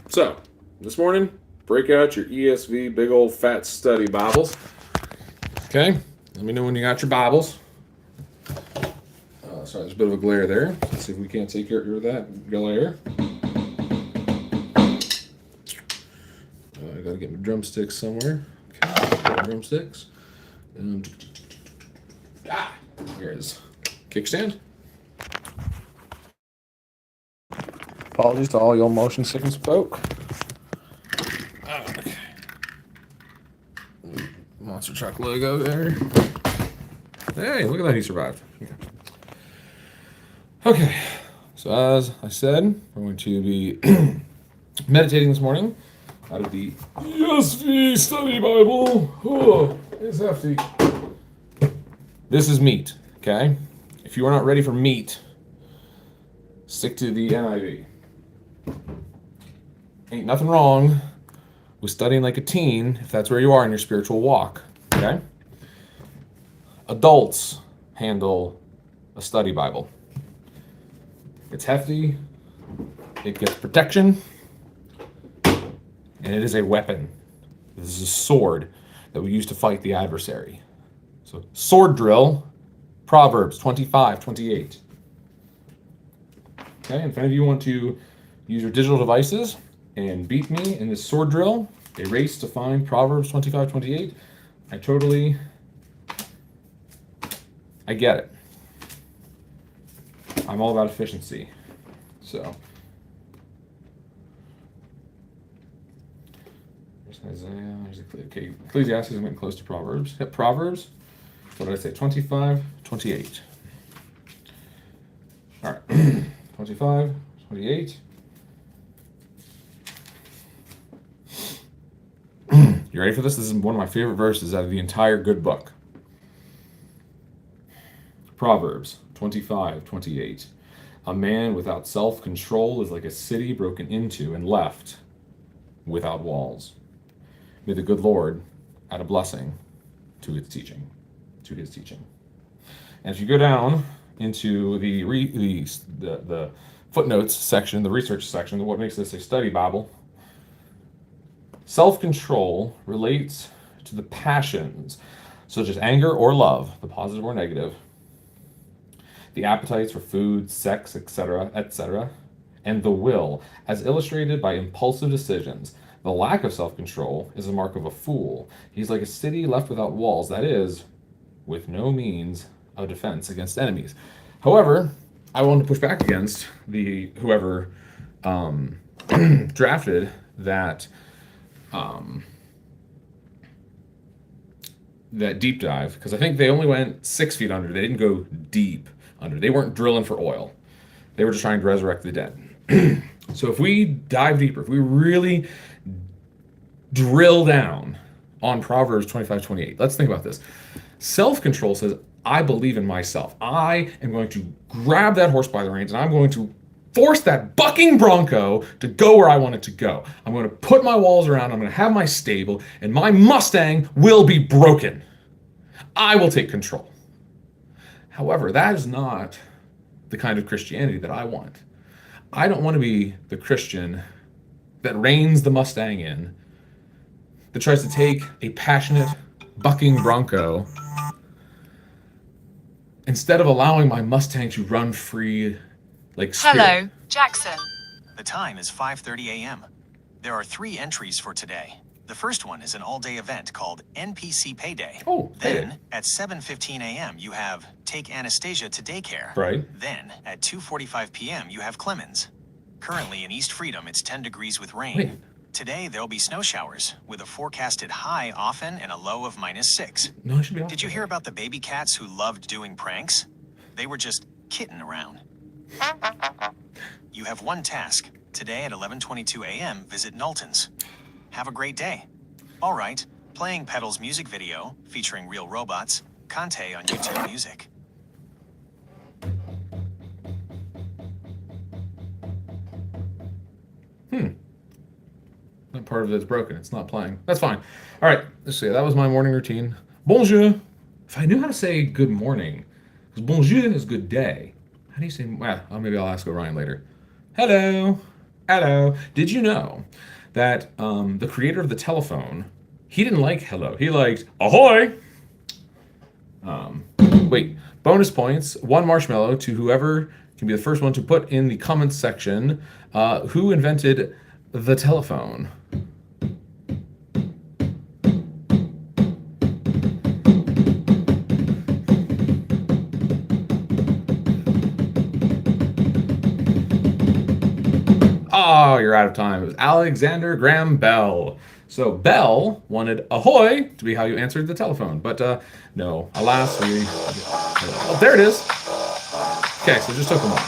So, this morning, break out your ESV big old fat study Bibles. Okay? Let me know when you got your Bibles. Sorry, there's a bit of a glare there. Let's see if we can't take care of that glare. I gotta get my drumsticks somewhere. Okay, drumsticks. Here it is. Kickstand. Apologies to all y'all motion sickness folk. Okay. Monster truck logo there. Hey, look at that, he survived. Okay, so as I said, we're going to be meditating this morning out of the ESV Study Bible. Oh, it's hefty. This is meat, okay? If you are not ready for meat, stick to the NIV. Ain't nothing wrong with studying like a teen if that's where you are in your spiritual walk, okay? Adults handle a study Bible. It's hefty, it gets protection, and it is a weapon. This is a sword that we use to fight the adversary. So, sword drill, Proverbs 25:28. Okay, and if any of you want to use your digital devices and beat me in this sword drill, a race to find Proverbs 25:28, I get it. I'm all about efficiency. So, there's Isaiah, okay, Ecclesiastes is getting close to Proverbs. Hit Proverbs, what did I say, 25:28. All right, 25:28. You ready for this? This is one of my favorite verses out of the entire good book. Proverbs 25:28. A man without self-control is like a city broken into and left without walls. May the good Lord add a blessing to his teaching. And if you go down into the footnotes section, the research section, what makes this a study Bible, self-control relates to the passions, such as anger or love, the positive or negative, the appetites for food, sex, etc., and the will, as illustrated by impulsive decisions. The lack of self-control is a mark of a fool. He's like a city left without walls, that is, with no means of defense against enemies. However, I want to push back against whoever drafted that deep dive, because I think they only went 6 feet under. They didn't go deep under. They weren't drilling for oil. They were just trying to resurrect the dead. So if we dive deeper, if we really drill down on Proverbs 25:28, let's think about this. Self-control says, I believe in myself. I am going to grab that horse by the reins and I'm going to force that bucking bronco to go where I want it to go. I'm going to put my walls around, I'm going to have my stable, and my Mustang will be broken. I will take control. However, that is not the kind of Christianity that I want. I don't want to be the Christian that reins the Mustang in, that tries to take a passionate, bucking bronco, instead of allowing my Mustang to run free like spirit. Hello, Jackson. The time is 5:30 a.m. There are 3 entries for today. The first one is an all-day event called NPC Payday. Oh, Then, at 7:15 a.m., you have Take Anastasia to Daycare. Right. Then, at 2:45 p.m., you have Clemens. Currently in East Freedom, it's 10 degrees with rain. Wait. Today, there'll be snow showers, with a forecasted high often and a low of -6. No, I should be off. Did you hear about the baby cats who loved doing pranks? They were just kidding around. You have one task. Today at 11:22 a.m., visit Knowlton's. Have a great day. All right, playing Pedal's music video, featuring real robots, Conte on YouTube Music. That part of it's broken. It's not playing. That's fine. All right, let's see. That was my morning routine. Bonjour. If I knew how to say good morning, because bonjour is good day. How do you say, well, maybe I'll ask Orion later. Hello. Hello. Did you know that the creator of the telephone, he didn't like hello. He liked ahoy. Wait, bonus points. One marshmallow to whoever can be the first one to put in the comments section who invented the telephone. Oh, you're out of time. It was Alexander Graham Bell. So Bell wanted ahoy to be how you answered the telephone, but no, alas, we. Oh, there it is. Okay, so it just took a moment.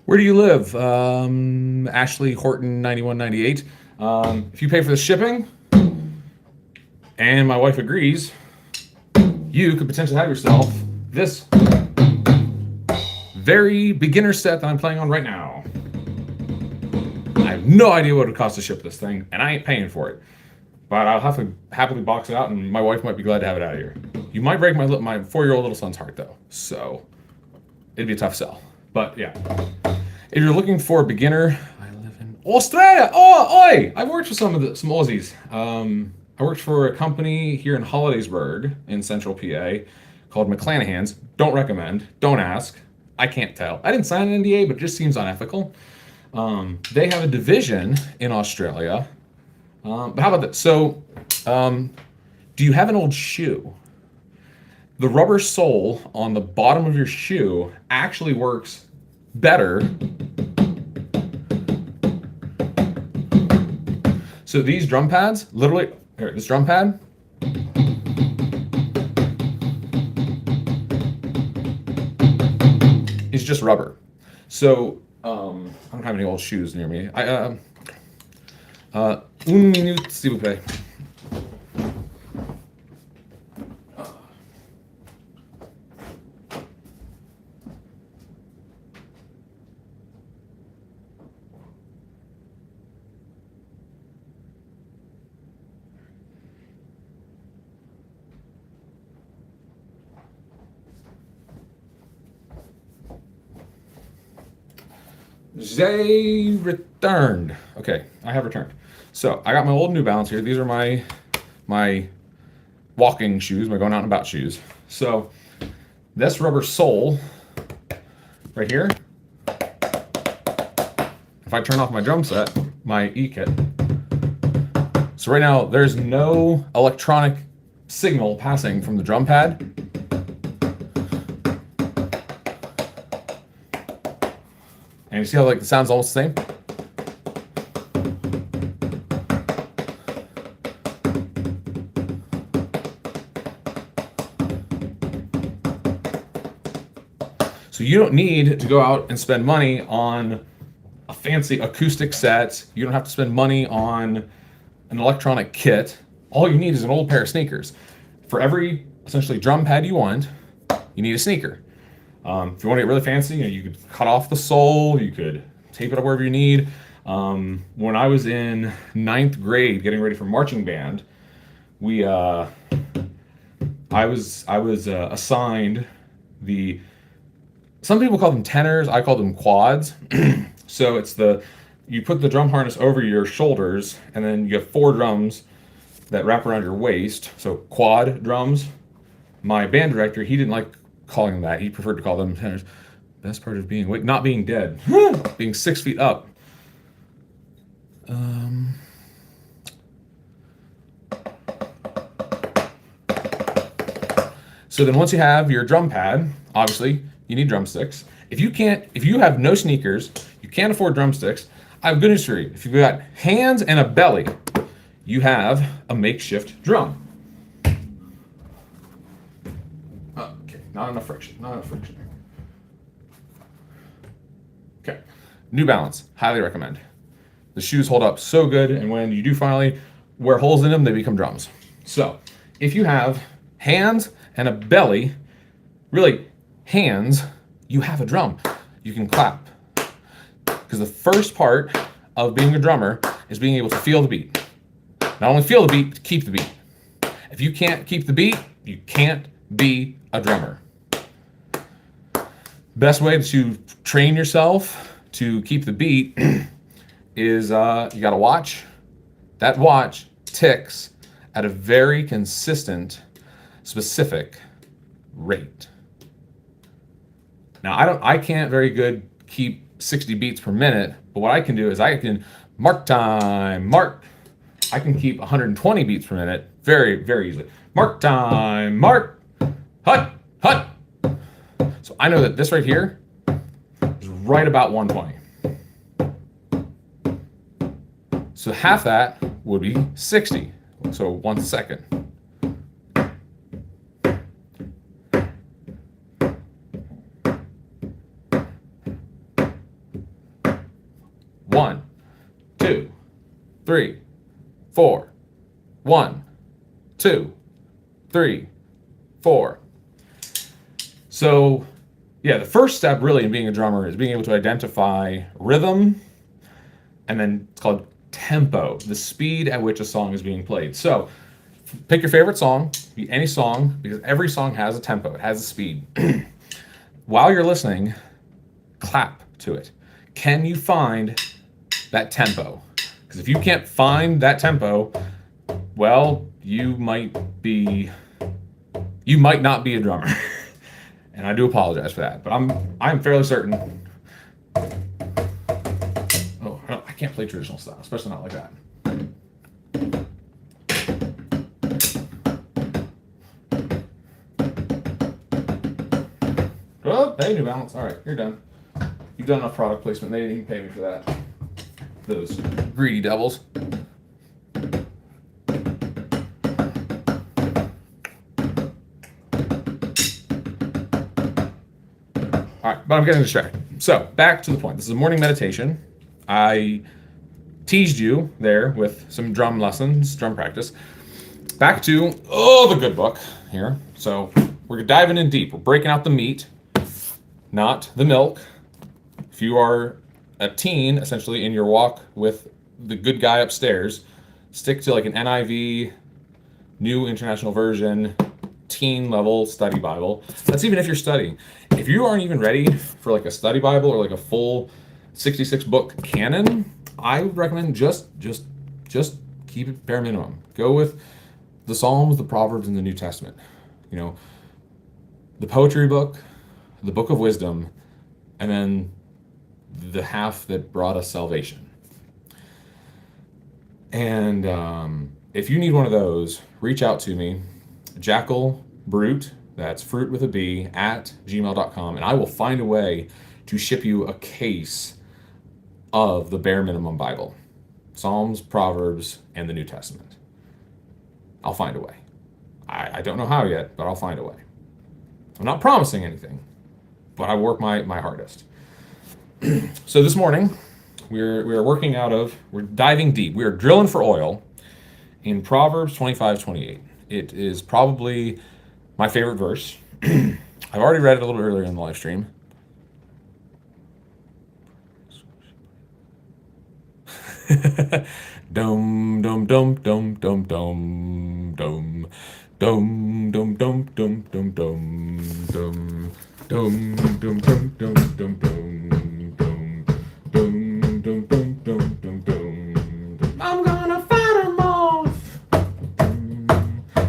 Where do you live? Ashley Horton 9198. If you pay for the shipping, and my wife agrees, you could potentially have yourself this very beginner set that I'm playing on right now. I have no idea what it would cost to ship this thing, and I ain't paying for it. But I'll have to happily box it out, and my wife might be glad to have it out of here. You might break my 4-year-old little son's heart, though, so it'd be a tough sell. But yeah, if you're looking for a beginner, I live in Australia. Oh, oi! I've worked for some Aussies. I worked for a company here in Hollidaysburg in Central PA called McClanahan's. Don't recommend. Don't ask. I can't tell. I didn't sign an NDA, but it just seems unethical. They have a division in Australia. But how about this? So, do you have an old shoe? The rubber sole on the bottom of your shoe actually works better. So these drum pads, literally, here, this drum pad, is just rubber. So, I don't have any old shoes near me. Un minute, s'il vous plaît. They returned. Okay, I have returned. So I got my old New Balance here. These are my walking shoes, my going out and about shoes. So this rubber sole right here, if I turn off my drum set, my E-kit, so right now there's no electronic signal passing from the drum pad. And you see how like the sound's almost the same? So you don't need to go out and spend money on a fancy acoustic set. You don't have to spend money on an electronic kit. All you need is an old pair of sneakers. For every essentially drum pad you want, you need a sneaker. If you want to get really fancy, you could cut off the sole, you could tape it up wherever you need. When I was in 9th grade, getting ready for marching band, I was assigned the some people call them tenors. I call them quads. So you put the drum harness over your shoulders, and then you have 4 drums that wrap around your waist. So quad drums. My band director, he didn't like calling them that. He preferred to call them tenors. Best part of being awake, not being dead, being 6 feet up. So then once you have your drum pad, obviously you need drumsticks. If you have no sneakers, you can't afford drumsticks, I have good news for you. If you've got hands and a belly, you have a makeshift drum. Okay, not enough friction, Okay, New Balance, highly recommend. The shoes hold up so good, and when you do finally wear holes in them, they become drums. So if you have hands and a belly, really hands, you have a drum. You can clap. Because the first part of being a drummer is being able to feel the beat. Not only feel the beat, but keep the beat. If you can't keep the beat, you can't be a drummer. Best way to train yourself to keep the beat is you got a watch. That watch ticks at a very consistent, specific rate. Now I can't very good keep 60 beats per minute, but what I can do is I can mark time, mark. I can keep 120 beats per minute very, very easily. Mark time, mark, hut, hut. So I know that this right here is right about 120. So half that would be 60. So 1 second. One, two, three, four. 1, 2, 3, 4. So, yeah, the first step really in being a drummer is being able to identify rhythm, and then it's called tempo, the speed at which a song is being played. So, pick your favorite song, be any song, because every song has a tempo, it has a speed. While you're listening, clap to it. Can you find that tempo? Because if you can't find that tempo, well, you might not be a drummer. And I do apologize for that, but I'm fairly certain. Oh, I can't play traditional style, especially not like that. Oh, hey, New Balance. All right, you're done. You've done enough product placement. They didn't even pay me for that. Those greedy devils. All right, but I'm getting distracted. So back to the point. This is a morning meditation. I teased you there with some drum lessons, drum practice. Back to, the good book here. So we're diving in deep. We're breaking out the meat, not the milk. If you are a teen, essentially, in your walk with the good guy upstairs, stick to like an NIV, New International Version, teen level study Bible. That's even if you're studying. If you aren't even ready for like a study Bible or like a full 66 book canon, I would recommend just keep it bare minimum. Go with the Psalms, the Proverbs, and the New Testament. You know, the poetry book, the book of wisdom, and then the half that brought us salvation. And if you need one of those, reach out to me, Jackal, Bruit, that's fruit with a B, at gmail.com, and I will find a way to ship you a case of the bare minimum Bible. Psalms, Proverbs, and the New Testament. I'll find a way. I don't know how yet, but I'll find a way. I'm not promising anything, but I work my hardest. So this morning, we're diving deep. We are drilling for oil in Proverbs 25:28. It is probably my favorite verse. I've already read it a little bit earlier in the live stream. Dum dum dum dum dum dum dum dum dum dum dum dum dum dum. Dum dum dum dum dum dum dum dum dum dum dum dum dum. I'm gonna fight 'em off.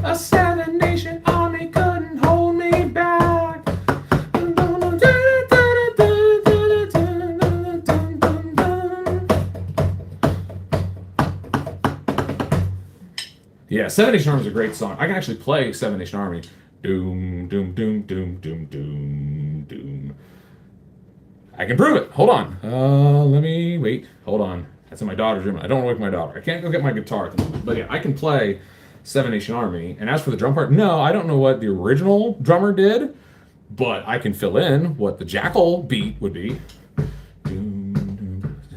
A seven nation army couldn't hold me back. Yeah, Seven Nation Army is a great song. I can actually play Seven Nation Army. Doom, doom, doom, doom, doom, doom, doom. I can prove it. Hold on. Let me wait. Hold on. That's in my daughter's room. I don't want to wake my daughter. I can't go get my guitar at the moment. But yeah, I can play Seven Nation Army. And as for the drum part, no, I don't know what the original drummer did, but I can fill in what the Jackal beat would be.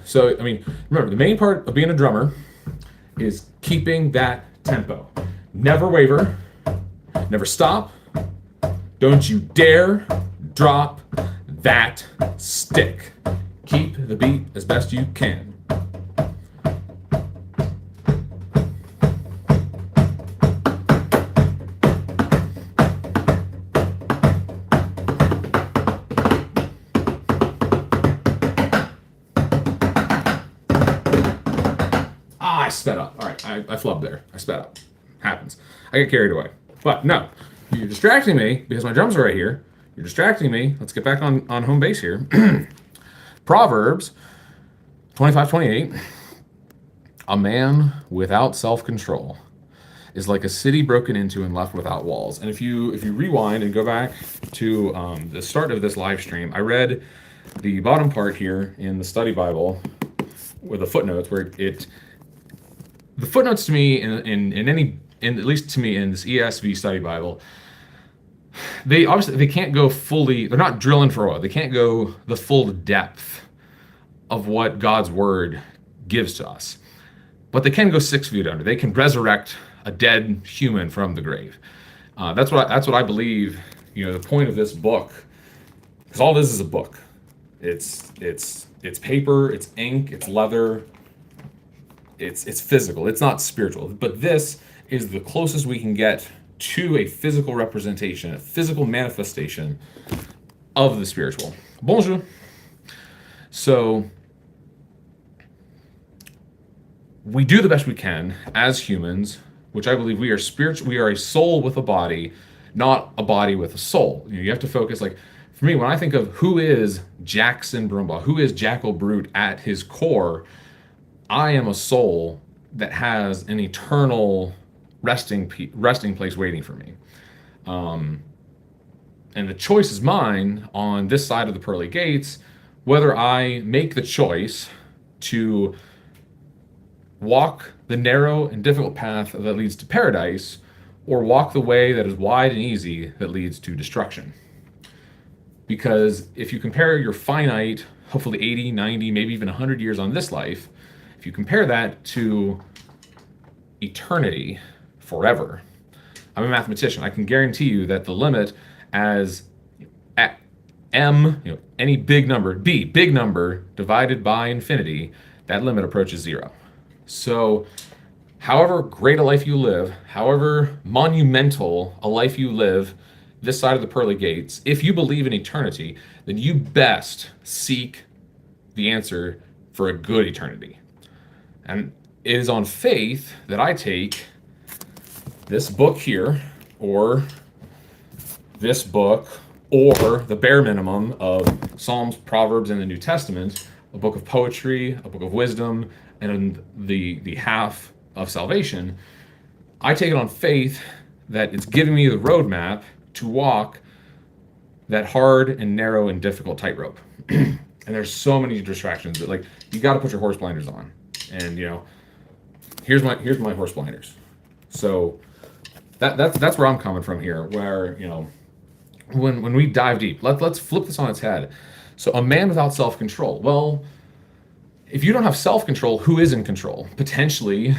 So, I mean, remember, the main part of being a drummer is keeping that tempo. Never waver, never stop. Don't you dare drop that stick. Keep the beat as best you can. I sped up. All right, I flubbed there. I sped up. Happens. I get carried away. But no, you're distracting me because my drums are right here. You're distracting me. Let's get back on home base here. Proverbs 25:28. A man without self-control is like a city broken into and left without walls. And if you rewind and go back to the start of this live stream, I read the bottom part here in the study Bible with the footnotes where the footnotes to me in at least to me in this ESV study Bible, they can't go fully. They're not drilling for oil. They can't go the full depth of what God's word gives to us, but they can go 6 feet under. They can resurrect a dead human from the grave. That's what I believe. You know, the point of this book, because all this is a book. It's paper, it's ink, it's leather. It's physical. It's not spiritual. But this is the closest we can get to a physical representation, a physical manifestation of the spiritual. Bonjour. So we do the best we can as humans, which I believe we are spiritual. We are a soul with a body, not a body with a soul. You have to focus. Like for me, when I think of who is Jackson Brumbaugh, who is Jackal Bruit at his core, I am a soul that has an eternal resting place waiting for me. And the choice is mine on this side of the pearly gates, whether I make the choice to walk the narrow and difficult path that leads to paradise, or walk the way that is wide and easy that leads to destruction. Because if you compare your finite, hopefully 80, 90, maybe even 100 years on this life, if you compare that to eternity, forever, I'm a mathematician. I can guarantee you that the limit as at m, any big number, b, big number divided by infinity, that limit approaches zero. So however great a life you live, however monumental a life you live this side of the pearly gates, if you believe in eternity, then you best seek the answer for a good eternity. And it is on faith that I take this book here, or this book, or the bare minimum of Psalms, Proverbs, and the New Testament, a book of poetry, a book of wisdom, and the half of salvation. I take it on faith that it's giving me the roadmap to walk that hard and narrow and difficult tightrope. And there's so many distractions that, like, you got to put your horse blinders on. And here's my horse blinders. So that's where I'm coming from here. Where when we dive deep, let's flip this on its head. So a man without self-control. Well, if you don't have self-control, who is in control? Potentially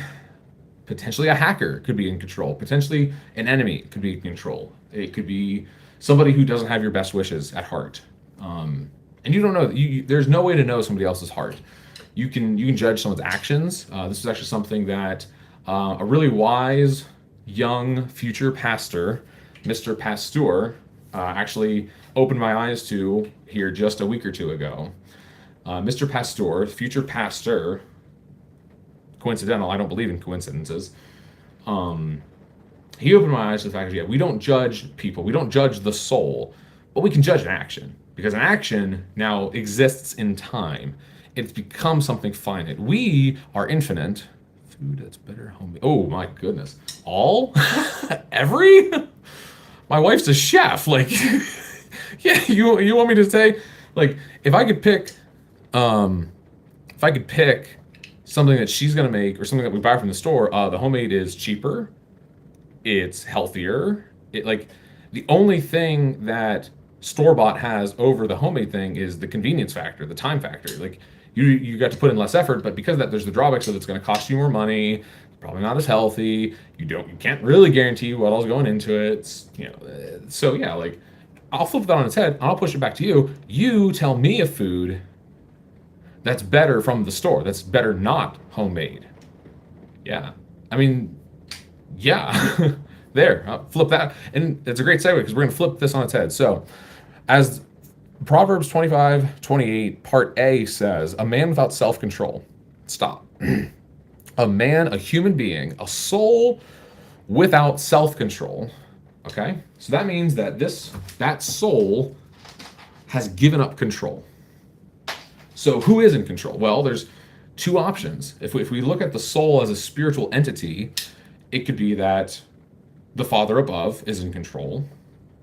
a hacker could be in control. Potentially an enemy could be in control. It could be somebody who doesn't have your best wishes at heart. And you don't know. There's no way to know somebody else's heart. You can judge someone's actions. This is actually something that a really wise young future pastor, Mr. Pasteur, actually opened my eyes to here just a week or two ago. Mr. Pasteur, future pastor, coincidental, I don't believe in coincidences. He opened my eyes to the fact that, yeah, we don't judge people, we don't judge the soul, but we can judge an action, because an action now exists in time. It's become something finite. We are infinite. Food that's better home. Oh my goodness. All? Every? My wife's a chef. Like, yeah, you want me to say, like, if I could pick, if I could pick something that she's gonna make or something that we buy from the store, the homemade is cheaper, it's healthier. It like the only thing that store bought has over the homemade thing is the convenience factor, the time factor. Like you got to put in less effort, but because of that, there's the drawback. So it's going to cost you more money. Probably not as healthy. You can't really guarantee what all's going into it. So yeah, like I'll flip that on its head. I'll push it back to you. You tell me a food that's better from the store. That's better not homemade. Yeah, I mean, yeah. There, I'll flip that. And it's a great segue because we're going to flip this on its head. So, as Proverbs 25:28, part A says, a man without self control. Stop. A man, a human being, a soul without self control. Okay? So that means that that soul has given up control. So, who is in control? Well, there's two options. If we look at the soul as a spiritual entity, it could be that the Father above is in control,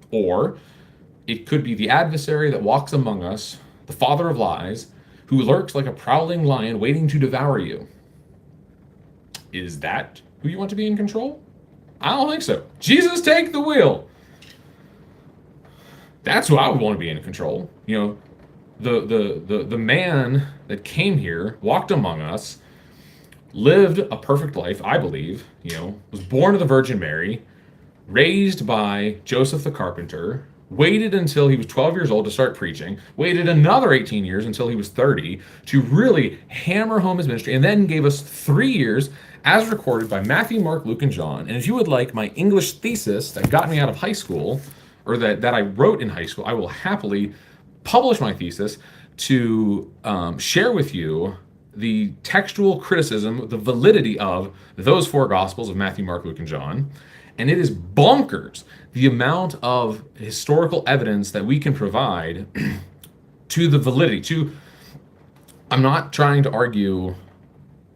or it could be the adversary that walks among us, the father of lies, who lurks like a prowling lion waiting to devour you. Is that who you want to be in control? I don't think so. Jesus, take the wheel. That's who I would want to be in control. You know, the man that came here, walked among us, lived a perfect life, I believe, was born of the Virgin Mary, raised by Joseph the carpenter, waited until he was 12 years old to start preaching, waited another 18 years until he was 30 to really hammer home his ministry, and then gave us 3 years as recorded by Matthew, Mark, Luke, and John. And if you would like my English thesis that got me out of high school, or that I wrote in high school, I will happily publish my thesis to share with you the textual criticism, the validity of those four Gospels of Matthew, Mark, Luke, and John. And it is bonkers the amount of historical evidence that we can provide to the validity. I'm not trying to argue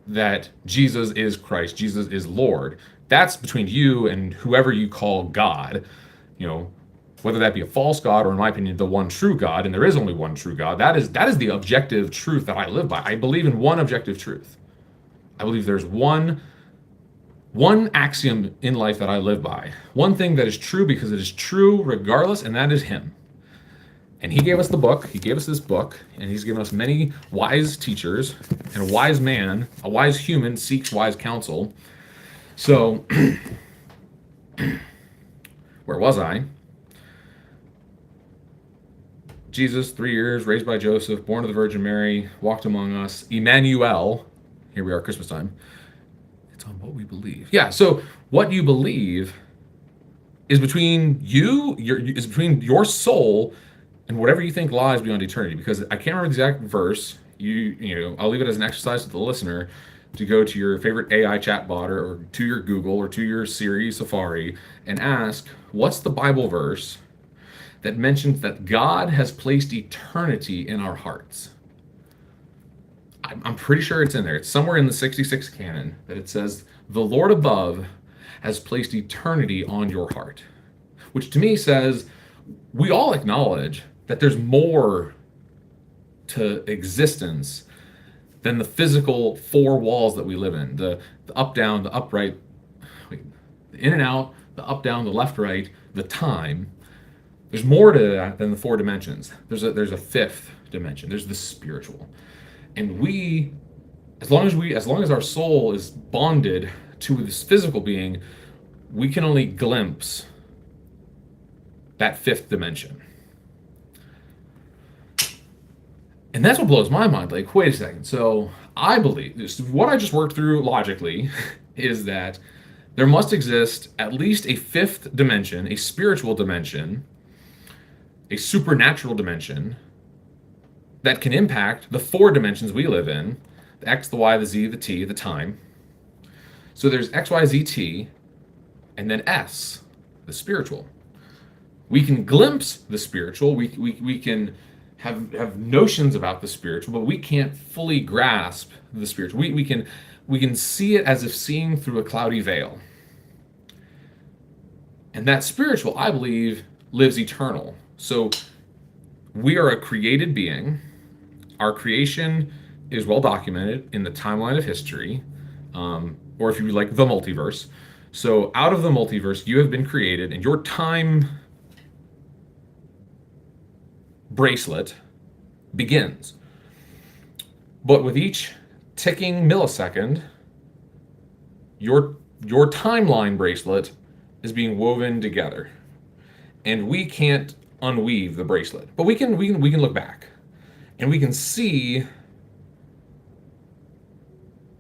that Jesus is Christ, Jesus is Lord. That's between you and whoever you call God, whether that be a false God or, in my opinion, the one true God, and there is only one true God. That is the objective truth that I live by. I believe in one objective truth. I believe there's one axiom in life that I live by. One thing that is true because it is true regardless, and that is Him. And He gave us the book. He gave us this book, and He's given us many wise teachers. And a wise man, a wise human, seeks wise counsel. So, where was I? Jesus, 3 years, raised by Joseph, born of the Virgin Mary, walked among us. Emmanuel, here we are, Christmas time. It's on what we believe. Yeah, so what you believe is between is between your soul and whatever you think lies beyond eternity. Because I can't remember the exact verse. I'll leave it as an exercise to the listener to go to your favorite AI chatbot or to your Google or to your Siri, Safari, and ask, what's the Bible verse that mentions that God has placed eternity in our hearts? I'm pretty sure it's in there. It's somewhere in the 66 canon that it says, the Lord above has placed eternity on your heart. Which to me says, we all acknowledge that there's more to existence than the physical four walls that we live in. The up, down, the upright, the in and out, the up, down, the left, right, the time. There's more to that than the four dimensions. There's a fifth dimension. There's the spiritual. And we, as long as our soul is bonded to this physical being, we can only glimpse that fifth dimension. And that's what blows my mind. Like, wait a second. So I believe what I just worked through logically is that there must exist at least a fifth dimension, a spiritual dimension, a supernatural dimension that can impact the 4 dimensions we live in: the X, the Y, the Z, the T, the time. So there's X, Y, Z, T, and then S, the spiritual. We can glimpse the spiritual. We can have notions about the spiritual, but we can't fully grasp the spiritual. We can see it as if seeing through a cloudy veil. And that spiritual, I believe, lives eternal. So we are a created being. Our creation is well documented in the timeline of history, or if you like, the multiverse. So out of the multiverse, you have been created, and your time bracelet begins. But with each ticking millisecond, your timeline bracelet is being woven together, and we can't unweave the bracelet, but we can look back, and we can see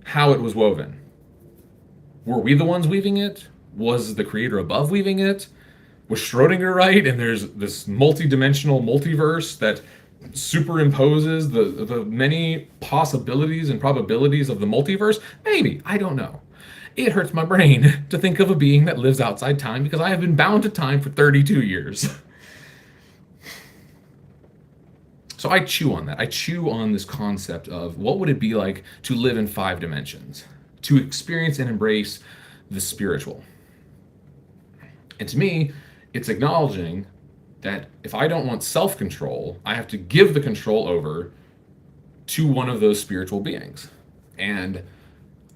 how it was woven. Were we the ones weaving it? Was the creator above weaving it? Was Schrodinger right? And there's this multi-dimensional multiverse that superimposes the many possibilities and probabilities of the multiverse? Maybe. I don't know. It hurts my brain to think of a being that lives outside time, because I have been bound to time for 32 years. So I chew on that. I chew on this concept of what would it be like to live in 5 dimensions, to experience and embrace the spiritual. And to me, it's acknowledging that if I don't want self-control, I have to give the control over to one of those spiritual beings. And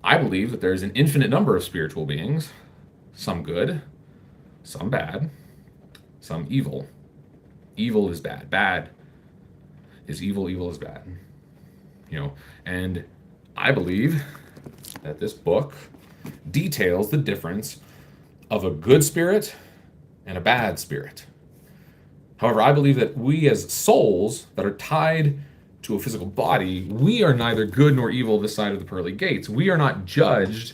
I believe that there's an infinite number of spiritual beings, some good, some bad, some evil. Evil is bad. Bad is evil. Evil is bad. And I believe that this book details the difference of a good spirit and a bad spirit. However, I believe that we as souls that are tied to a physical body, we are neither good nor evil this side of the pearly gates. We are not judged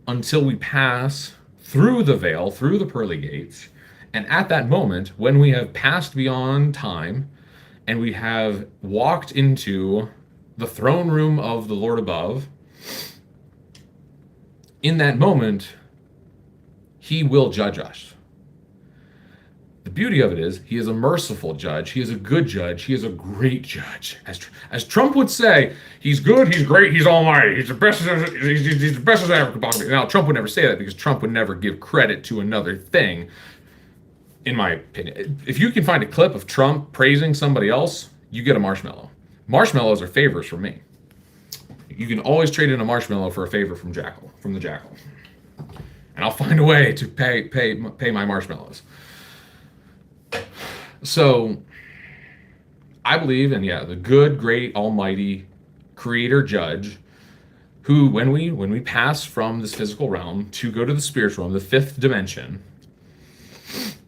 until we pass through the veil, through the pearly gates. And at that moment, when we have passed beyond time and we have walked into the throne room of the Lord above, in that moment, he will judge us. The beauty of it is, he is a merciful judge. He is a good judge. He is a great judge. As Trump would say, he's good, he's great, he's almighty. He's the best as ever could possibly be. Now, Trump would never say that, because Trump would never give credit to another thing, in my opinion. If you can find a clip of Trump praising somebody else, you get a marshmallow. Marshmallows are favors for me. You can always trade in a marshmallow for a favor from Jackal, from the Jackal. And I'll find a way to pay my marshmallows. So I believe in, the good, great, almighty creator judge, who, when we pass from this physical realm to go to the spiritual realm, the 5th dimension,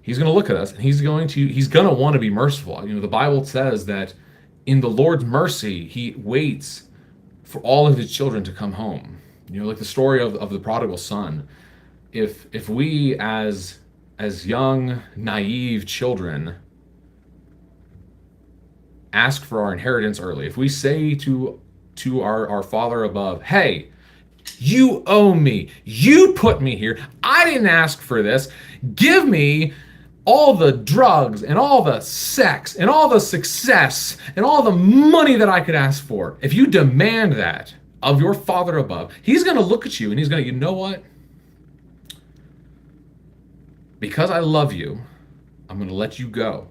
he's going to look at us, and he's going to want to be merciful. The Bible says that in the Lord's mercy, he waits for all of his children to come home. Like the story of the prodigal son. If we as young, naive children ask for our inheritance early, if we say to our Father above, hey, you owe me, you put me here, I didn't ask for this, give me all the drugs and all the sex and all the success and all the money that I could ask for. If you demand that of your Father above, he's going to look at you and he's going to, you know what? Because I love you, I'm going to let you go.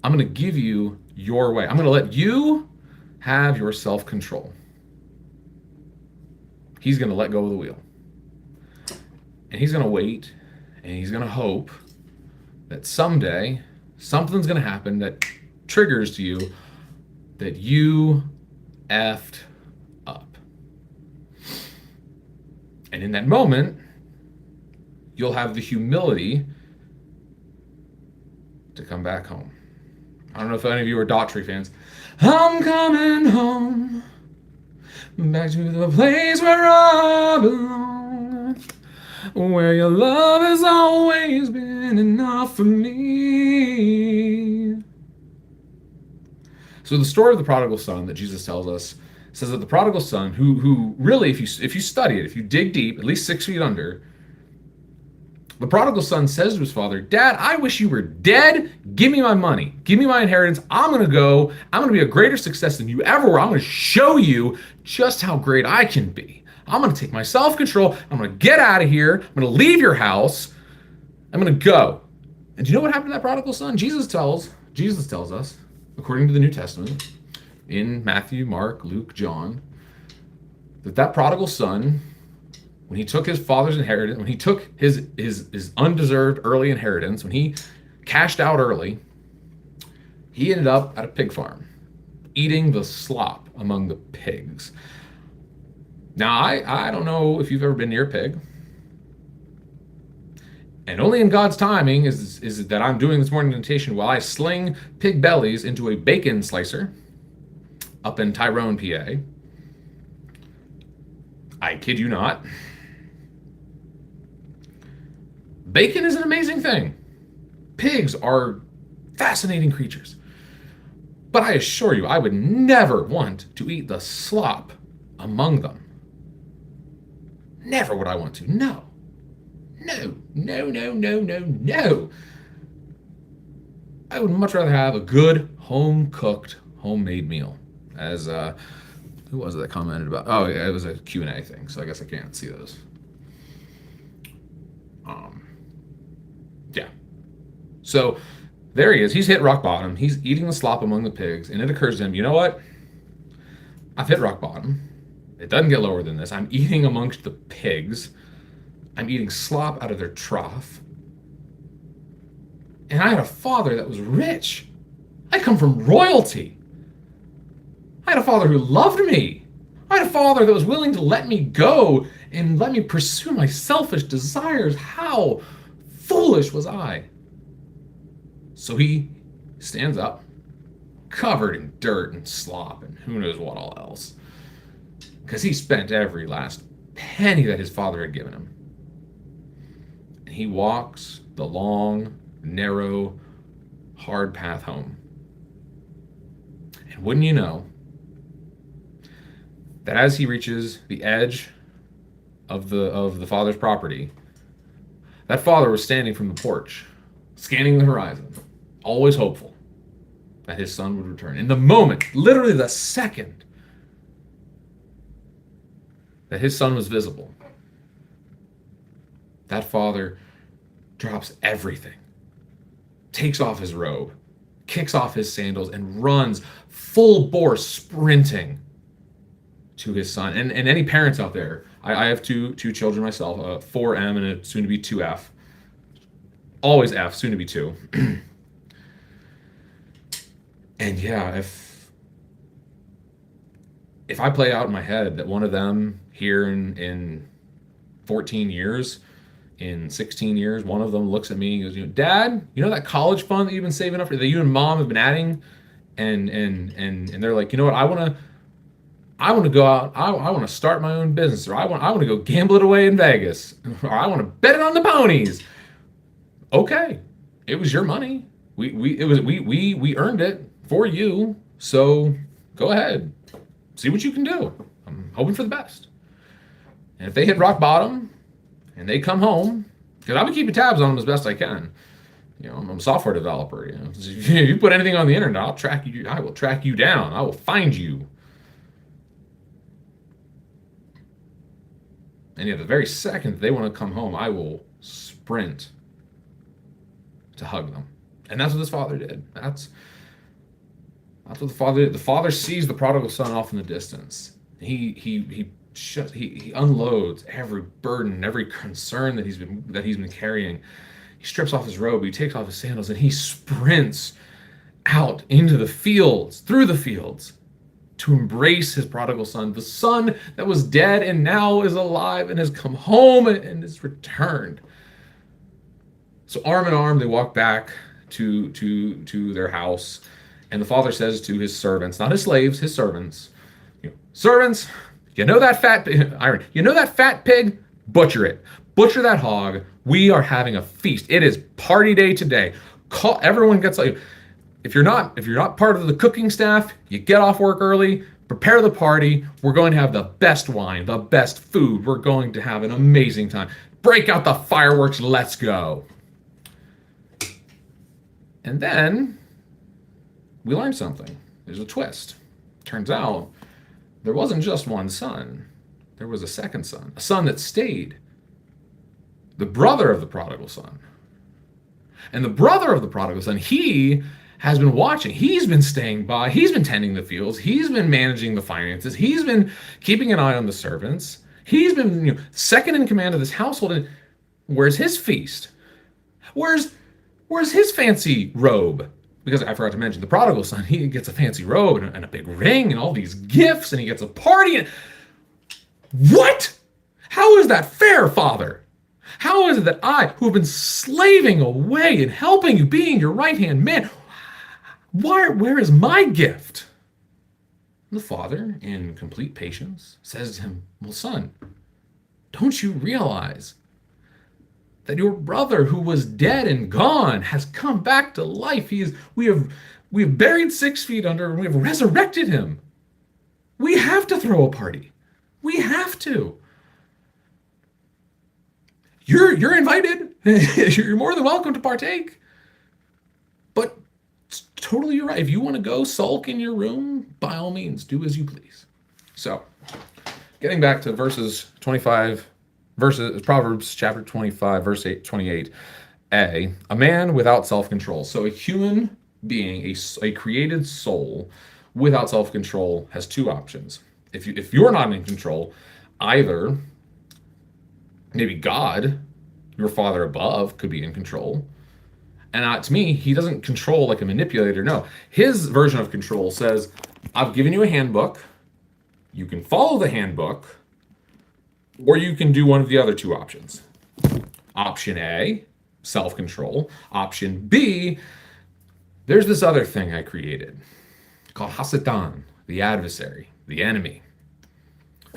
I'm going to give you your way. I'm going to let you have your self-control. He's going to let go of the wheel. And he's going to wait, and he's going to hope that someday something's going to happen that triggers to you that you effed up. And in that moment, you'll have the humility to come back home. I don't know if any of you are Daughtry fans. I'm coming home, back to the place where I belong, where your love has always been enough for me. So the story of the prodigal son that Jesus tells us says that the prodigal son, who really, if you study it, if you dig deep, at least 6 feet under, the prodigal son says to his father, Dad, I wish you were dead. Give me my money. Give me my inheritance. I'm going to go. I'm going to be a greater success than you ever were. I'm going to show you just how great I can be. I'm going to take my self-control. I'm going to get out of here. I'm going to leave your house. I'm going to go. And do you know what happened to that prodigal son? Jesus tells us, according to the New Testament, in Matthew, Mark, Luke, John, that prodigal son, when he took his father's inheritance, when he took his undeserved early inheritance, when he cashed out early, he ended up at a pig farm, eating the slop among the pigs. Now, I don't know if you've ever been near a pig, and only in God's timing is it that I'm doing this morning meditation while I sling pig bellies into a bacon slicer up in Tyrone, PA. I kid you not. Bacon is an amazing thing. Pigs are fascinating creatures. But I assure you, I would never want to eat the slop among them. Never would I want to. No. No, no, no, no, no, no. I would much rather have a good home-cooked, homemade meal. As, who was it that commented about? Oh, yeah, it was a Q&A thing, so I guess I can't see those. Yeah. So there he is. He's hit rock bottom. He's eating the slop among the pigs, and it occurs to him, you know what? I've hit rock bottom. It doesn't get lower than this. I'm eating amongst the pigs. I'm eating slop out of their trough. And I had a father that was rich. I come from royalty. I had a father who loved me. I had a father that was willing to let me go and let me pursue my selfish desires. How foolish was I? So he stands up, covered in dirt and slop and who knows what all else, because he spent every last penny that his father had given him. And he walks the long, narrow, hard path home. And wouldn't you know that as he reaches the edge of the father's property, that father was standing from the porch, scanning the horizon, always hopeful that his son would return. In the moment, literally the second that his son was visible, that father drops everything, takes off his robe, kicks off his sandals, and runs full bore sprinting to his son. And any parents out there, I have two children myself, 4M and a soon to be 2F. Always F, soon to be 2. And yeah, if I play out in my head that one of them here in 14 years, in 16 years, one of them looks at me and goes, Dad, you know that college fund that you've been saving up for, that you and Mom have been adding? And they're like, you know what, I want to go out, I want to start my own business, or I want to go gamble it away in Vegas, or I want to bet it on the ponies. Okay, it was your money. We earned it for you. So go ahead, see what you can do. I'm hoping for the best. And if they hit rock bottom and they come home, because I'll be keeping tabs on them as best I can. I'm a software developer. If you put anything on the internet, I'll track you. I will track you down. I will find you. And yet, the very second they want to come home, I will sprint to hug them. And that's what this father did. That's what the father did. The father sees the prodigal son off in the distance. He unloads every burden, every concern that he's been carrying. He strips off his robe, he takes off his sandals, and he sprints out into the fields, through the fields, to embrace his prodigal son, the son that was dead and now is alive and has come home and is returned. So arm in arm, they walk back to their house, and the father says to his servants, not his slaves, his servants, servants, you know that fat pig? Butcher it. Butcher that hog. We are having a feast. It is party day today. Everyone gets like, if you're not part of the cooking staff, you get off work early, prepare the party. We're going to have the best wine, the best food. We're going to have an amazing time. Break out the fireworks, let's go. And then we learned something. There's a twist. Turns out there wasn't just one son. There was a second son, a son that stayed. The brother of the prodigal son. And the brother of the prodigal son, he has been watching. He's been staying by. He's been tending the fields. He's been managing the finances. He's been keeping an eye on the servants. He's been second in command of this household. And where's his feast? Where's his fancy robe? Because I forgot to mention, the prodigal son, he gets a fancy robe and a big ring and all these gifts, and he gets a party. And what? How is that fair, Father? How is it that I, who have been slaving away and helping you, being your right-hand man, where is my gift? The father, in complete patience, says to him, well, son, don't you realize that your brother who was dead and gone has come back to life? We have buried 6 feet under and we have resurrected him. We have to throw a party. We have to. You're invited. You're more than welcome to partake. But it's totally your right. If you want to go sulk in your room, by all means, do as you please. So, getting back to Proverbs chapter 25, verse 28. A man without self-control. So a human being, a created soul without self-control has two options. If you're not in control, either maybe God, your father above, could be in control. And to me, he doesn't control like a manipulator. No, his version of control says, I've given you a handbook. You can follow the handbook, or you can do one of the other two options. Option A, self-control. Option B, there's this other thing I created called Hasatan, the adversary, the enemy.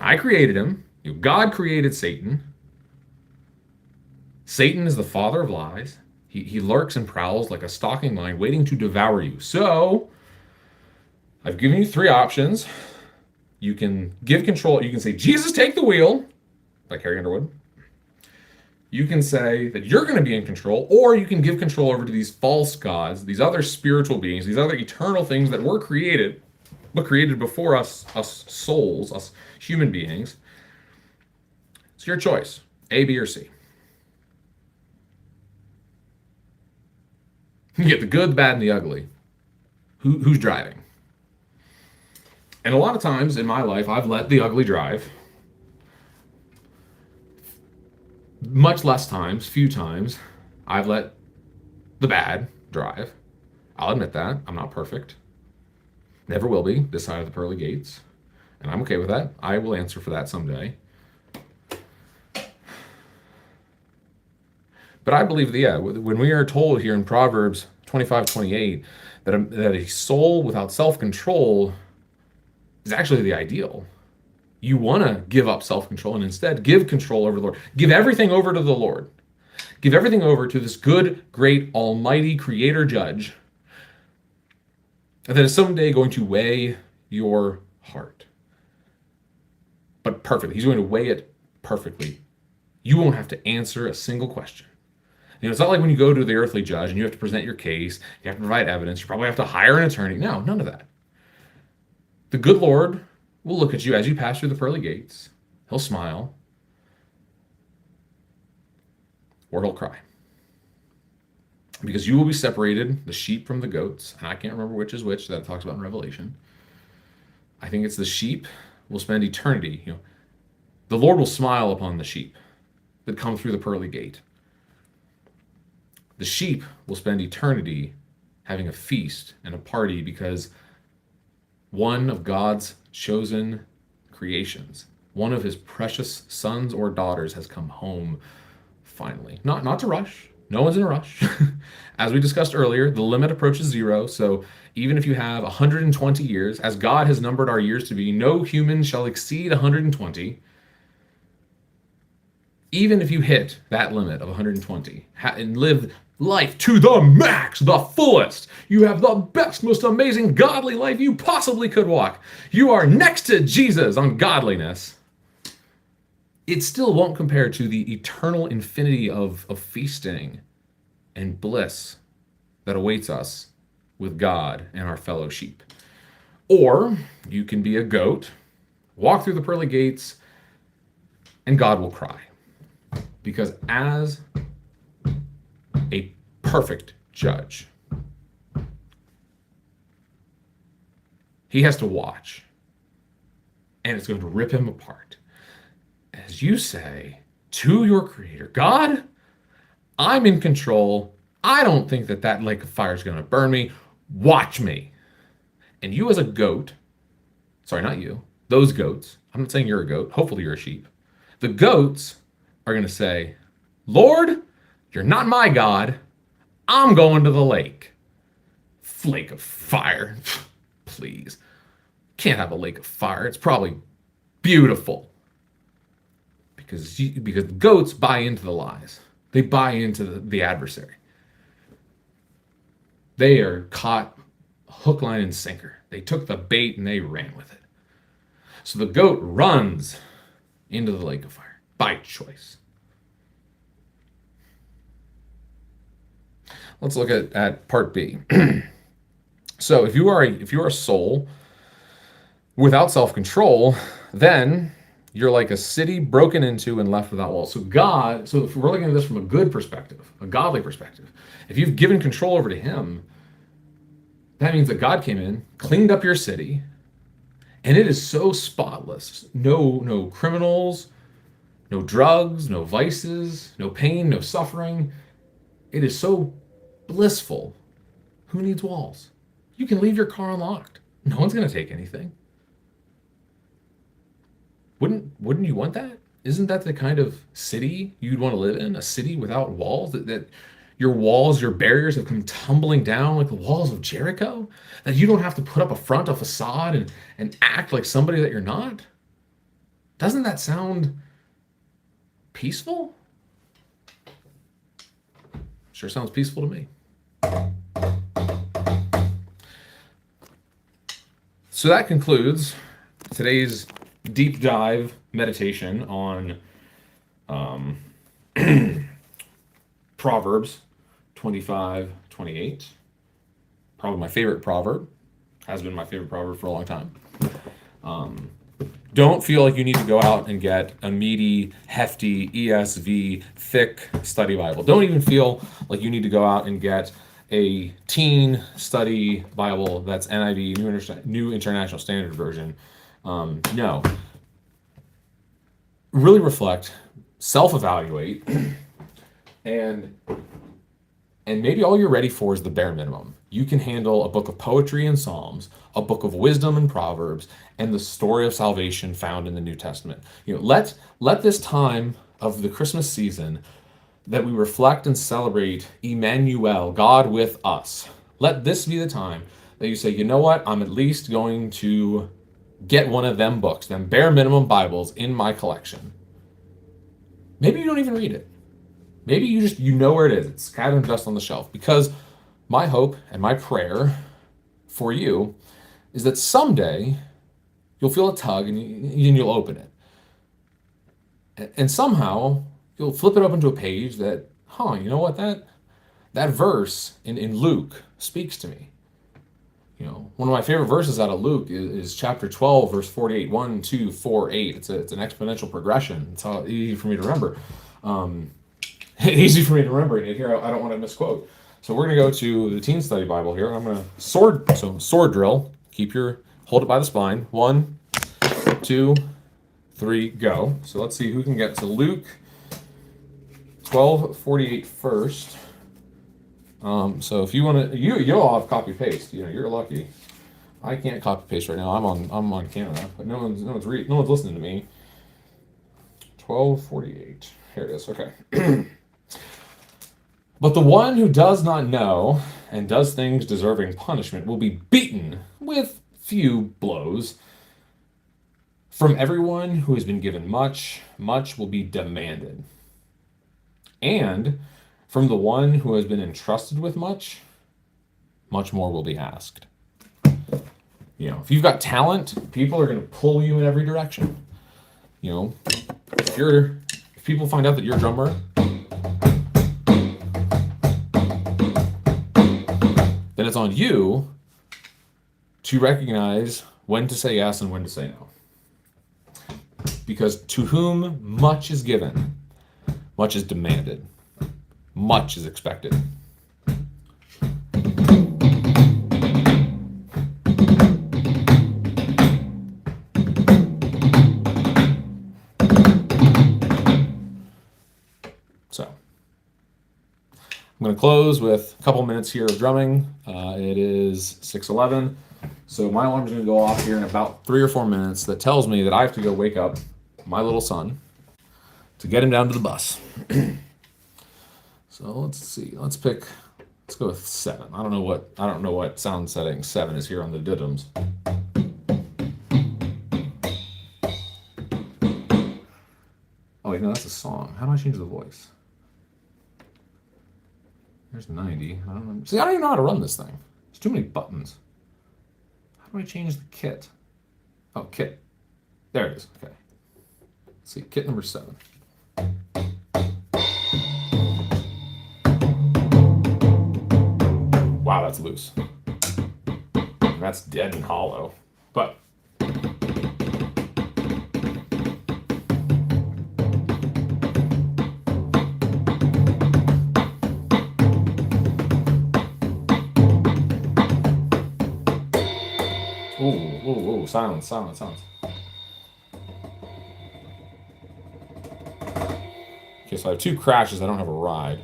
I created him. God created Satan. Satan is the father of lies. He lurks and prowls like a stalking lion waiting to devour you. So, I've given you 3 options. You can give control. You can say, Jesus, take the wheel, like Harry Underwood. You can say that you're going to be in control, or you can give control over to these false gods, these other spiritual beings, these other eternal things that were created, but created before us souls, us human beings. It's your choice, A, B, or C. You get the good, the bad, and the ugly. Who's driving? And a lot of times in my life, I've let the ugly drive. Much less times, few times, I've let the bad drive. I'll admit that. I'm not perfect. Never will be this side of the pearly gates. And I'm okay with that. I will answer for that someday. But I believe that, when we are told here in Proverbs 25:28 that a soul without self-control is actually the ideal. You want to give up self-control and instead give control over the Lord. Give everything over to the Lord. Give everything over to this good, great, almighty creator judge that is someday going to weigh your heart. But perfectly. He's going to weigh it perfectly. You won't have to answer a single question. It's not like when you go to the earthly judge and you have to present your case, you have to provide evidence, you probably have to hire an attorney. No, none of that. The good Lord will look at you as you pass through the pearly gates. He'll smile. Or he'll cry. Because you will be separated, the sheep from the goats. And I can't remember which is which that it talks about in Revelation. I think it's the sheep will spend eternity. The Lord will smile upon the sheep that come through the pearly gate. The sheep will spend eternity having a feast and a party because one of God's chosen creations, one of his precious sons or daughters has come home finally. Not to rush. No one's in a rush. As we discussed earlier, the limit approaches 0. So even if you have 120 years, as God has numbered our years to be, no human shall exceed 120. Even if you hit that limit of 120 and live Life to the max, the fullest. You have the best, most amazing, godly life you possibly could walk. You are next to Jesus on godliness. It still won't compare to the eternal infinity of feasting and bliss that awaits us with God and our fellow sheep. Or you can be a goat, walk through the pearly gates, and God will cry. Because as a perfect judge, he has to watch, and it's going to rip him apart. As you say to your creator, God, I'm in control. I don't think that lake of fire is going to burn me. Watch me. And you as a goat, sorry, not you, those goats, I'm not saying you're a goat. Hopefully you're a sheep. The goats are going to say, Lord, you're not my God. I'm going to the lake. Lake of fire. Please. Can't have a lake of fire. It's probably beautiful. Because goats buy into the lies. They buy into the adversary. They are caught hook, line, and sinker. They took the bait and they ran with it. So the goat runs into the lake of fire by choice. Let's look at part B. So if you are a soul without self-control, then you're like a city broken into and left without walls. So if we're looking at this from a good perspective, a godly perspective, if you've given control over to him, that means that God came in, cleaned up your city, and it is so spotless. No criminals, no drugs, no vices, no pain, no suffering. It is so blissful. Who needs walls? You can leave your car unlocked. No one's going to take anything. Wouldn't you want that? Isn't that the kind of city you'd want to live in? A city without walls? That your walls, your barriers have come tumbling down like the walls of Jericho? That you don't have to put up a facade, and act like somebody that you're not? Doesn't that sound peaceful? Sure sounds peaceful to me. So that concludes today's deep dive meditation on Proverbs 25:28. Probably my favorite proverb. Has been my favorite proverb for a long time. Don't feel like you need to go out and get a meaty, hefty, ESV, thick study Bible. Don't even feel like you need to go out and get a teen study Bible that's NIV, New International Standard Version. No. Really reflect, self-evaluate, and maybe all you're ready for is the bare minimum. You can handle a book of poetry and Psalms, a book of wisdom and Proverbs, and the story of salvation found in the New Testament. Let this time of the Christmas season that we reflect and celebrate Emmanuel, God with us. Let this be the time that you say, you know what? I'm at least going to get one of them books, them bare minimum Bibles in my collection. Maybe you don't even read it. Maybe you know where it is. It's kind of just on the shelf. Because my hope and my prayer for you is that someday you'll feel a tug and you'll open it. And somehow you'll flip it open to a page that, you know what, that verse in Luke speaks to me. One of my favorite verses out of Luke is chapter 12, verse 48, 1, 2, 4, 8. It's an exponential progression. It's how easy for me to remember. Easy for me to remember. And here, I don't want to misquote. So we're going to go to the Teen Study Bible here. I'm going to sword drill. Hold it by the spine. 1, 2, 3, go. So let's see who can get to Luke 12:48 first. So if you want to, you'll all have copy paste. You're lucky. I can't copy paste right now. I'm on camera, but no one's listening to me. 12:48. Here it is. Okay. But the one who does not know and does things deserving punishment will be beaten with few blows. From everyone who has been given much, much will be demanded. And from the one who has been entrusted with much, much more will be asked. If you've got talent, people are going to pull you in every direction. If people find out that you're a drummer, then it's on you to recognize when to say yes and when to say no. Because to whom much is given, much is demanded, much is expected. So, I'm going to close with a couple minutes here of drumming. It is 6:11, so my alarm is going to go off here in about 3 or 4 minutes. That tells me that I have to go wake up my little son to get him down to the bus. So let's see. Let's go with 7. I don't know what sound setting 7 is here on the diddums. Oh wait, no, that's a song. How do I change the voice? There's 90. I don't know. See, I don't even know how to run this thing. There's too many buttons. How do I change the kit? Oh, kit. There it is. Okay. Let's see, kit number 7. Wow, that's loose. That's dead and hollow. But ooh, silence. Okay, so I have 2 crashes. I don't have a ride.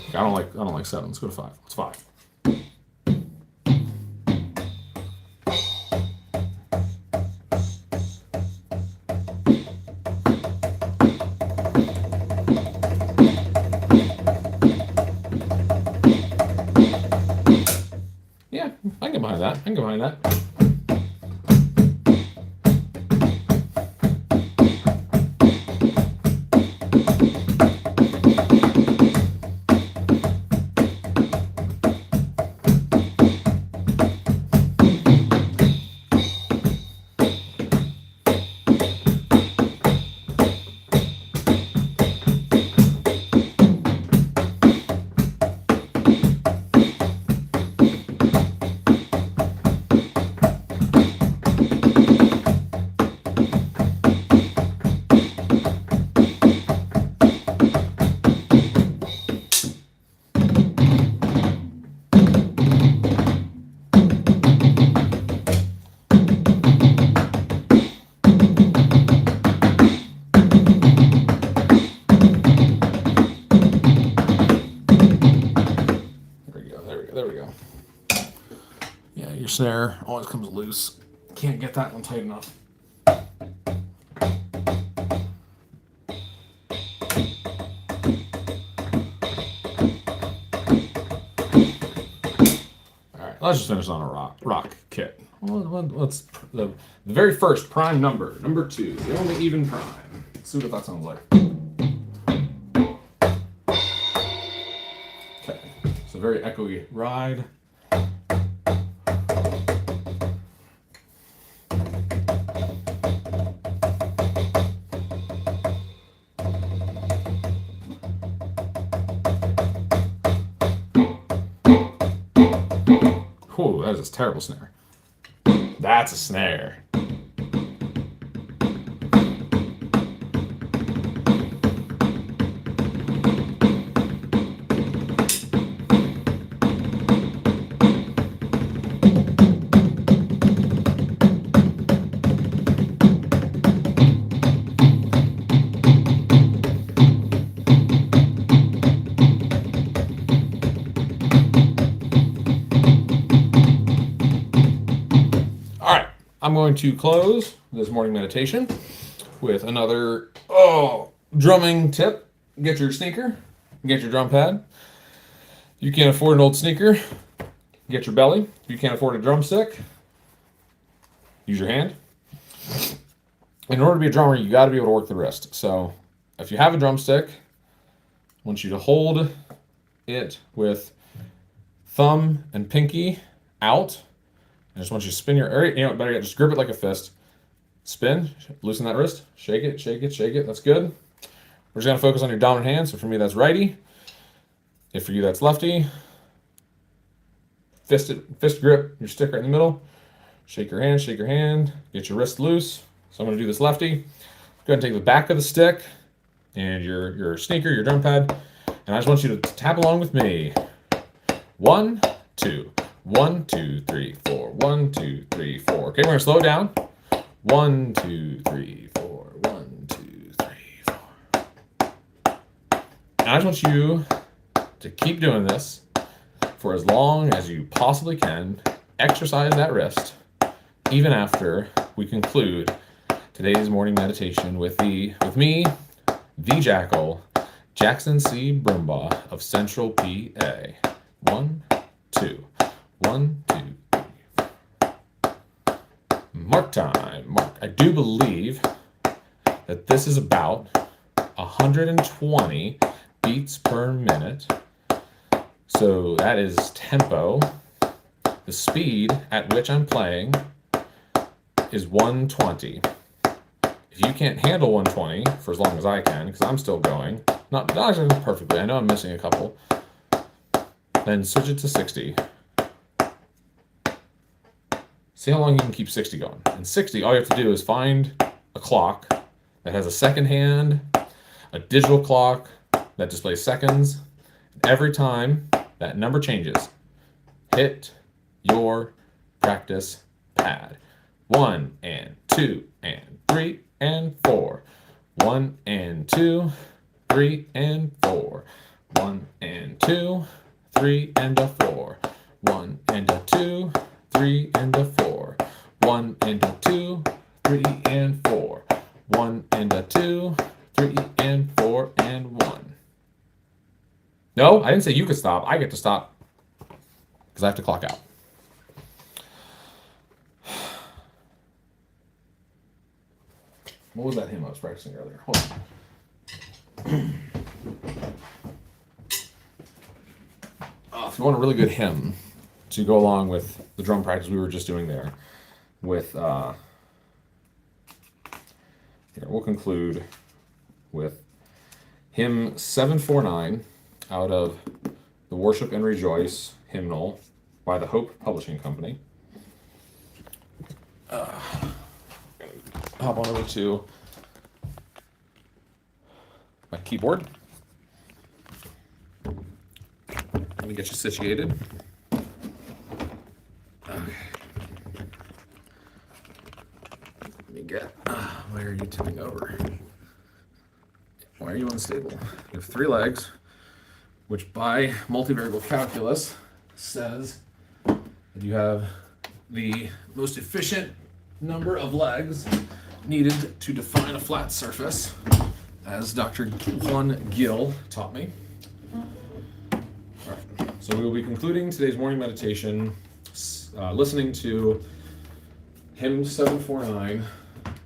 Okay, I don't like 7. Let's go to 5. It's 5. Yeah, I can get behind that. There we go. Yeah, your snare always comes loose. Can't get that one tight enough. Alright, let's just finish on a rock kit. Let's the very first prime number 2, the only even prime. Let's see what that sounds like. Okay, so very echoey ride. Whew, that is a terrible snare. That's a snare. I'm going to close this morning meditation with another drumming tip. Get your sneaker, get your drum pad, You can't afford an old sneaker, get your belly. If you can't afford a drumstick, use your hand. In order to be a drummer, you got to be able to work the wrist. So if you have a drumstick, I want you to hold it with thumb and pinky out. I just want you to spin your, or, better yet, just grip it like a fist. Spin, loosen that wrist, shake it, shake it, shake it. That's good. We're just gonna focus on your dominant hand. So for me, that's righty. If for you, that's lefty. Fist grip your stick right in the middle. Shake your hand, get your wrist loose. So I'm gonna do this lefty. Go ahead and take the back of the stick and your sneaker, your drum pad, and I just want you to tap along with me. 1, 2, 1, 2, 3, 4. 1, 2, 3, 4. Okay, we're gonna slow it down. 1, 2, 3, 4. 1, 2, 3, 4. And I just want you to keep doing this for as long as you possibly can. Exercise that wrist, even after we conclude today's morning meditation with me, the Jackal, Jackson C. Brumbaugh of Central PA. 1, 2, 1, 2, 3. Mark time. Mark. I do believe that this is about 120 beats per minute. So that is tempo. The speed at which I'm playing is 120. If you can't handle 120 for as long as I can, because I'm still going, not exactly perfectly, I know I'm missing a couple, then switch it to 60. See how long you can keep 60 going. And 60, all you have to do is find a clock that has a second hand, a digital clock that displays seconds. Every time that number changes, hit your practice pad. 1 and 2 and 3 and 4. 1 and 2, 3 and 4. 1 and 2, 3 and a 4. 1 and a 2, 3 and a 4. 1 and a 2, 3 and 4. 1 and a 2, 3 and 4 and 1. No, I didn't say you could stop. I get to stop because I have to clock out. What was that hymn I was practicing earlier? Hold on. If you want a really good hymn to go along with the drum practice we were just doing there, with here, we'll conclude with hymn 749 out of the Worship and Rejoice hymnal by the Hope Publishing Company. Hop on over to my keyboard. Let me get you situated. Okay. Let me get. Why are you tipping over? Why are you unstable? You have 3 legs, which by multivariable calculus says that you have the most efficient number of legs needed to define a flat surface, as Dr. Juan Gil taught me. All right, so we will be concluding today's morning meditation listening to hymn 749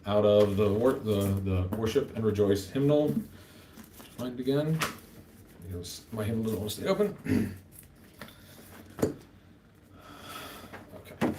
out of the Worship and Rejoice hymnal. Find it again. My hymnal doesn't want to stay open. Okay.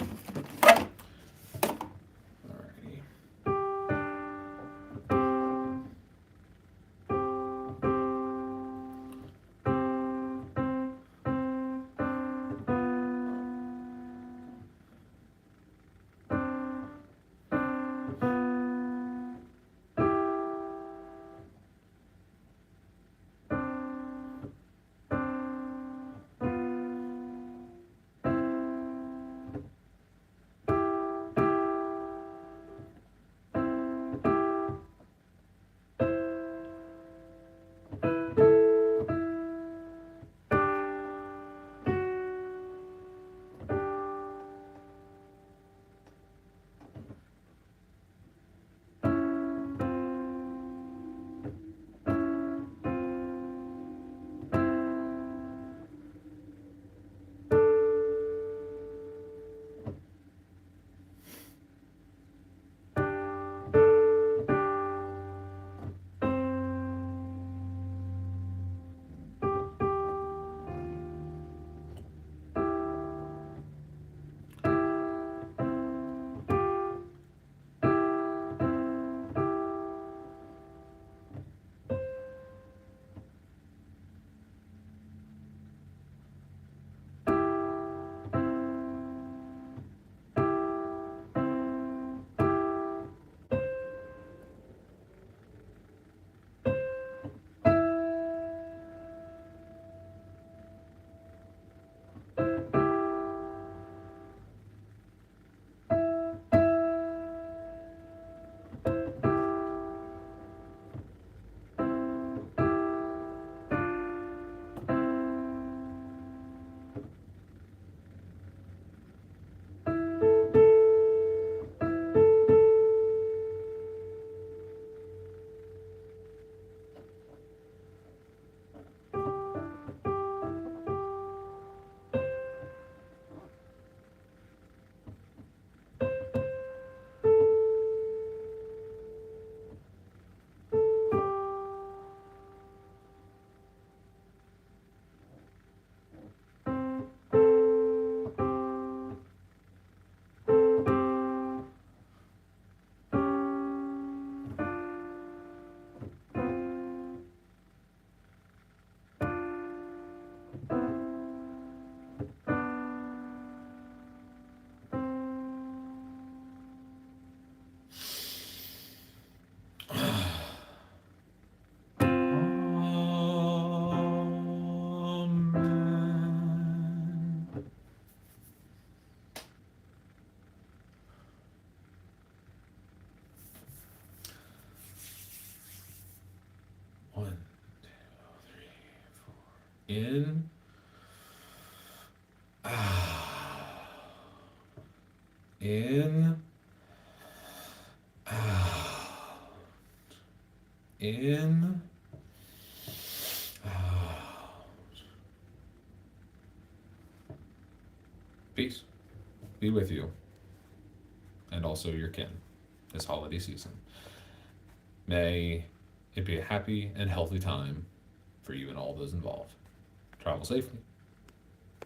1, 2, 3, 4. In. In. In. Peace be with you and also your kin this holiday season. May it be a happy and healthy time for you and all those involved. Travel safely.